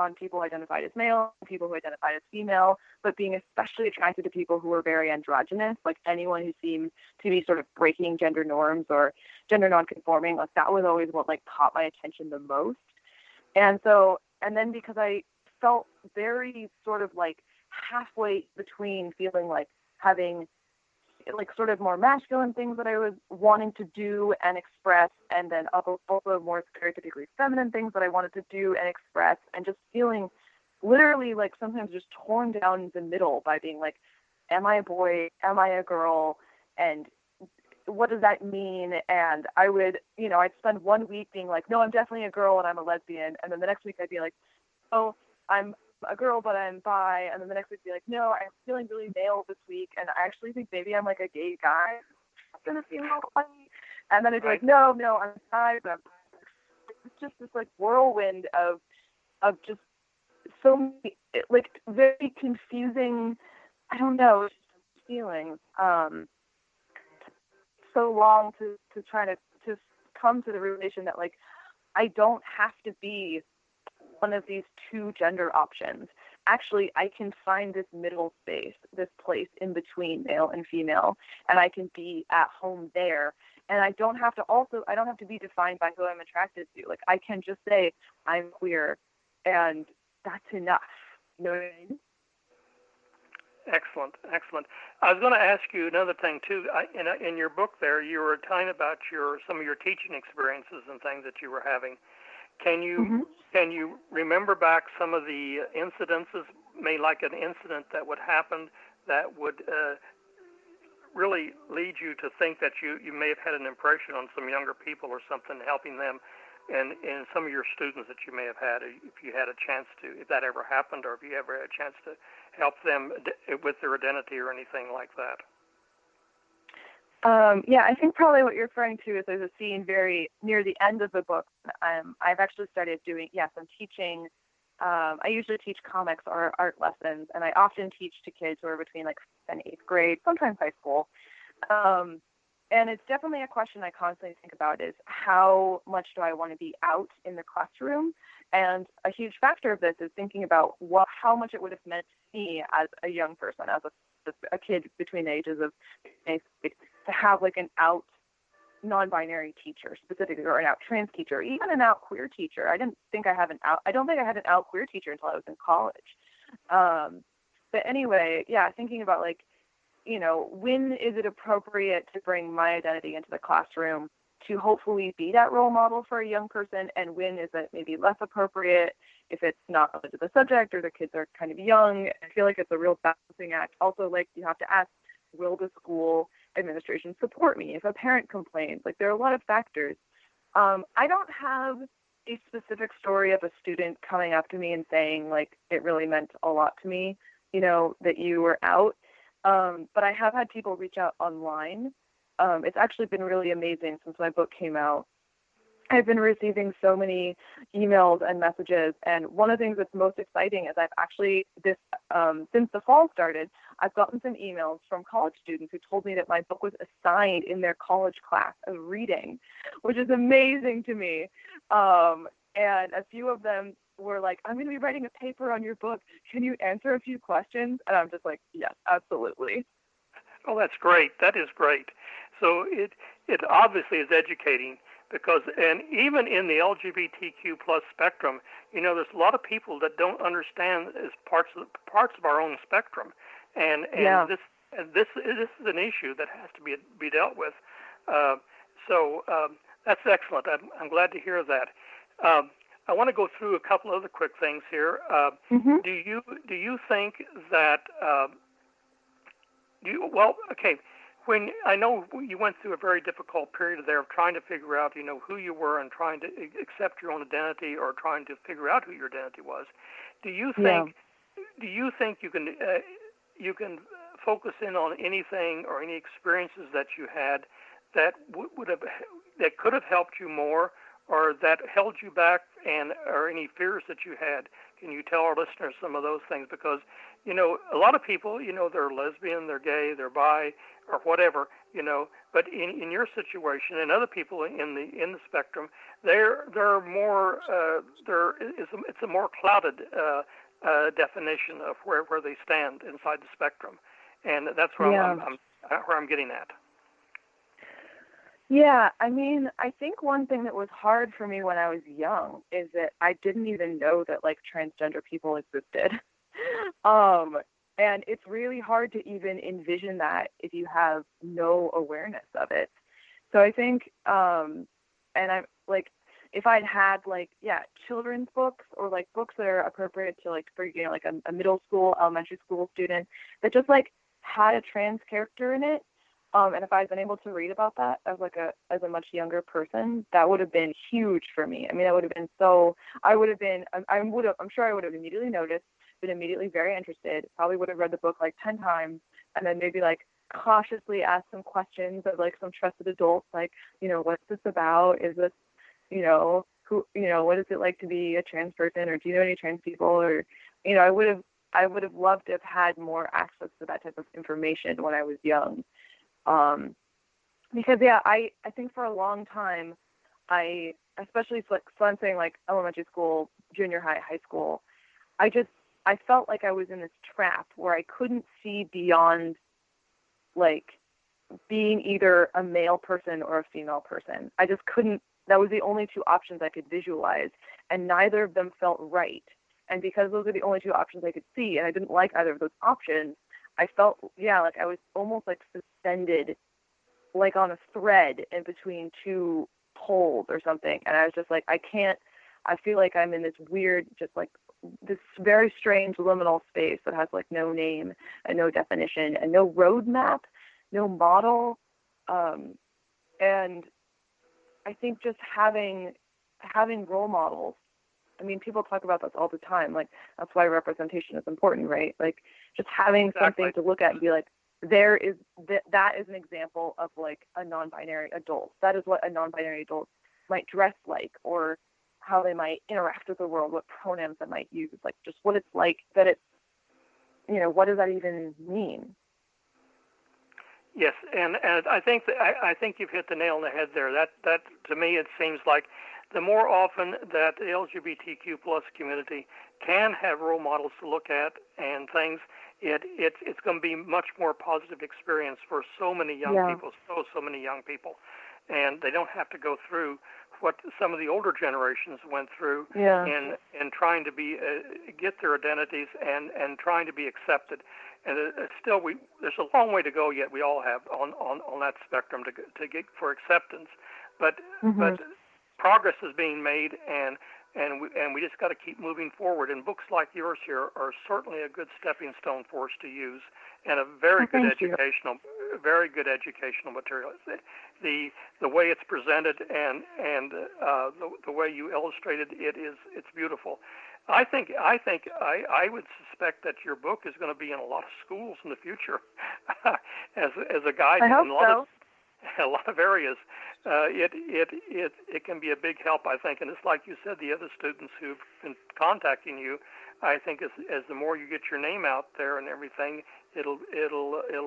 on people who identified as male, people who identified as female, but being especially attracted to people who were very androgynous, like anyone who seemed to be sort of breaking gender norms or gender nonconforming. Like that was always what like caught my attention the most. And then because I felt very sort of like halfway between feeling like having like sort of more masculine things that I was wanting to do and express, and then also more stereotypically feminine things that I wanted to do and express, and just feeling literally like sometimes just torn down the middle by being like, am I a boy? Am I a girl? And what does that mean? And I would, I'd spend 1 week being like, no, I'm definitely a girl and I'm a lesbian. And then the next week I'd be like, oh, I'm a girl, but I'm bi. And then the next week I'd be like, no, I'm feeling really male this week. And I actually think maybe I'm like a gay guy. I'm going to feel funny. And then I'd be like, no, I'm bi. But it's just this like whirlwind of just so many, like very confusing, I don't know, feelings. So long to try to come to the realization that like I don't have to be one of these two gender options. Actually, I can find this middle space, this place in between male and female, and I can be at home there. And I don't have to be defined by who I'm attracted to. Like I can just say I'm queer, and that's enough. You know what I mean? Excellent. I was going to ask you another thing too. In your book, there you were telling about some of your teaching experiences and things that you were having. Can you remember back some of the incidences, maybe like an incident that would happen that would really lead you to think that you may have had an impression on some younger people or something, helping them, and some of your students that you may have had, if you had a chance to, if that ever happened, or if you ever had a chance to help them with their identity or anything like that? Yeah, I think probably what you're referring to is there's a scene very near the end of the book. I've actually started doing, I'm teaching. I usually teach comics or art lessons, and I often teach to kids who are between like 5th and 8th grade, sometimes high school. And it's definitely a question I constantly think about is how much do I want to be out in the classroom? And a huge factor of this is thinking about how much it would have meant to me as a young person, as a kid between the ages of 8th grade, to have like an out non-binary teacher specifically, or an out trans teacher, even an out queer teacher. I don't think I had an out queer teacher until I was in college. But anyway, thinking about like, when is it appropriate to bring my identity into the classroom to hopefully be that role model for a young person, and when is it maybe less appropriate if it's not related to the subject or the kids are kind of young. I feel like it's a real balancing act. Also, like, you have to ask, will the school administration support me if a parent complains? Like, there are a lot of factors. I don't have a specific story of a student coming up to me and saying, like, it really meant a lot to me, that you were out. But I have had people reach out online. It's actually been really amazing since my book came out. I've been receiving so many emails and messages, and one of the things that's most exciting is I've actually, since the fall started, I've gotten some emails from college students who told me that my book was assigned in their college class of reading, which is amazing to me. And a few of them were like, I'm going to be writing a paper on your book. Can you answer a few questions? And I'm just like, yes, absolutely. Oh, that's great. That is great. So it obviously is educating, because, and even in the LGBTQ plus spectrum, there's a lot of people that don't understand as parts of our own spectrum, and this is an issue that has to be dealt with. So that's excellent. I'm glad to hear that. I want to go through a couple other quick things here. Do you think that when I know you went through a very difficult period there of trying to figure out, who you were and trying to accept your own identity, or trying to figure out who your identity was, do you think you can focus in on anything or any experiences that you had that could have helped you more, or that held you back, or any fears that you had? Can you tell our listeners some of those things? Because, a lot of people, they're lesbian, they're gay, they're bi, or whatever, but in your situation and other people in the spectrum, they're more, it's a more clouded definition of where they stand inside the spectrum. And that's where I'm getting at. Yeah, I mean, I think one thing that was hard for me when I was young is that I didn't even know that like transgender people existed. And it's really hard to even envision that if you have no awareness of it. So I think, and I'm like, if I'd had like, children's books or like books that are appropriate to like, for, like a middle school, elementary school student that just like had a trans character in it, and if I'd been able to read about that as a much younger person, that would have been huge for me. I mean, that would have been I'm sure I would have immediately noticed, been immediately very interested, probably would have read the book like 10 times, and then maybe like cautiously ask some questions of like some trusted adults, like, what's this about? Is this, what is it like to be a trans person, or do you know any trans people? Or, I would have loved to have had more access to that type of information when I was young. Because I think for a long time, especially so I'm saying like elementary school, junior high, high school, I felt like I was in this trap where I couldn't see beyond like being either a male person or a female person. I just couldn't, that was the only two options I could visualize, and neither of them felt right. And because those are the only two options I could see, and I didn't like either of those options, I felt, like I was almost like suspended, like on a thread in between two poles or something. And I was just like, I feel like I'm in this weird, just like this very strange liminal space that has like no name and no definition and no roadmap, no model. And I think just having role models, I mean, people talk about this all the time. Like, that's why representation is important, right? Like, just having something to look at and be like, that is an example of like a non-binary adult. That is what a non-binary adult might dress like, or how they might interact with the world, what pronouns they might use, like just what it's like, that it's, what does that even mean? Yes, and I think you've hit the nail on the head there. That to me, it seems like the more often that the LGBTQ plus community can have role models to look at and things, it's going to be much more positive experience for so many young people, so many young people, and they don't have to go through what some of the older generations went through in trying to get their identities and trying to be accepted. And still, there's a long way to go yet. We all have on that spectrum to get for acceptance, but progress is being made, and we just got to keep moving forward. And books like yours here are certainly a good stepping stone for us to use, and a very good educational material. The way it's presented and the way you illustrated it's beautiful. I think I would suspect that your book is going to be in a lot of schools in the future as a guide in a lot of areas. It can be a big help, I think, and it's like you said, the other students who've been contacting you, I think as the more you get your name out there and everything, it'll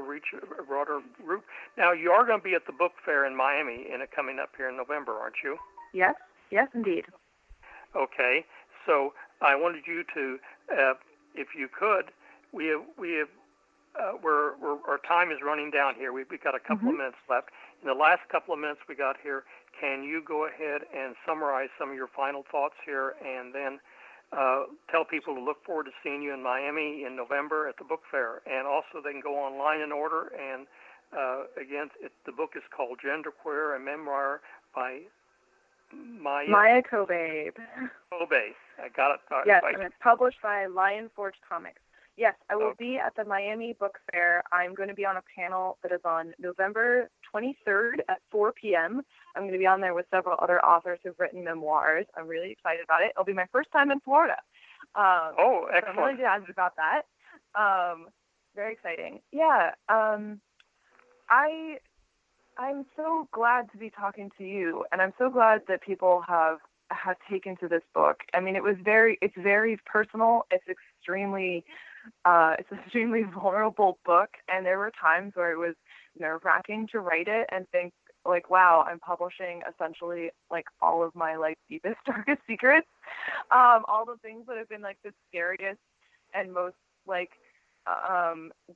reach a broader group. Now, you are going to be at the book fair in Miami coming up here in November, aren't you? Yes, indeed. Okay, so I wanted you to, if you could, our time is running down here. We've got a couple of minutes left. In the last couple of minutes we got here, can you go ahead and summarize some of your final thoughts here, and then tell people to look forward to seeing you in Miami in November at the book fair, and also they can go online and order. And again, the book is called Genderqueer, a Memoir by Maia Kobabe. I got it. Yes, and it's published by Lion Forge Comics. Yes, I will be at the Miami Book Fair. I'm going to be on a panel that is on November 23rd at 4 p.m. I'm going to be on there with several other authors who've written memoirs. I'm really excited about it. It'll be my first time in Florida. Excellent. So I'm really jazzed about that. Very exciting. Yeah. I'm so glad to be talking to you, and I'm so glad that people have taken to this book. I mean, it's very personal. It's extremely vulnerable book, and there were times where it was nerve-wracking to write it and think like, wow, I'm publishing essentially like all of my like deepest, darkest secrets, all the things that have been like the scariest and most like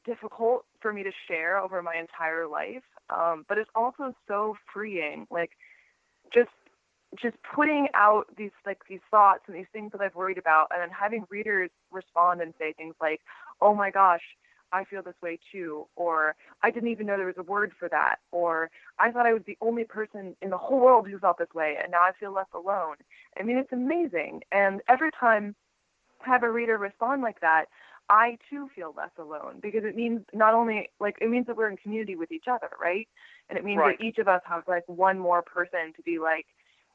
difficult for me to share over my entire life. But it's also so freeing, like just putting out these thoughts and these things that I've worried about, and then having readers respond and say things like, oh my gosh, I feel this way too, or I didn't even know there was a word for that, or I thought I was the only person in the whole world who felt this way, and now I feel less alone. I mean, it's amazing. And every time I have a reader respond like that, I too feel less alone, because it means not only it means that we're in community with each other, right? And it means Right. that each of us has like one more person to be like,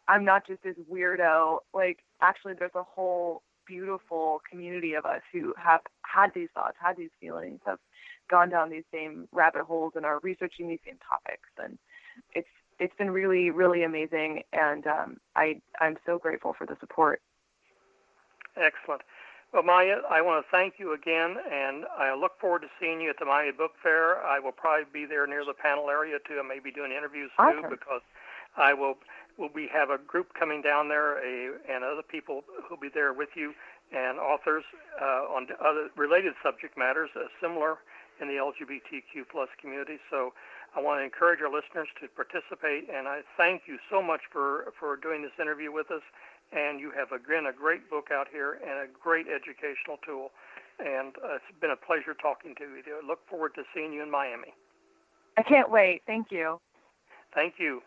I'm not just this weirdo. Like, actually, there's a whole beautiful community of us who have had these thoughts, had these feelings, have gone down these same rabbit holes, and are researching these same topics. And it's been really, really amazing. And I'm so grateful for the support. Excellent. Well, Maia, I want to thank you again, and I look forward to seeing you at the Miami Book Fair. I will probably be there near the panel area too. I may be doing interviews too, Awesome. because we have a group coming down there, and other people who'll be there with you, and authors on other related subject matters, similar in the LGBTQ plus community. So I want to encourage our listeners to participate, and I thank you so much for doing this interview with us. And you have, again, a great book out here and a great educational tool. And it's been a pleasure talking to you. I look forward to seeing you in Miami. I can't wait. Thank you. Thank you.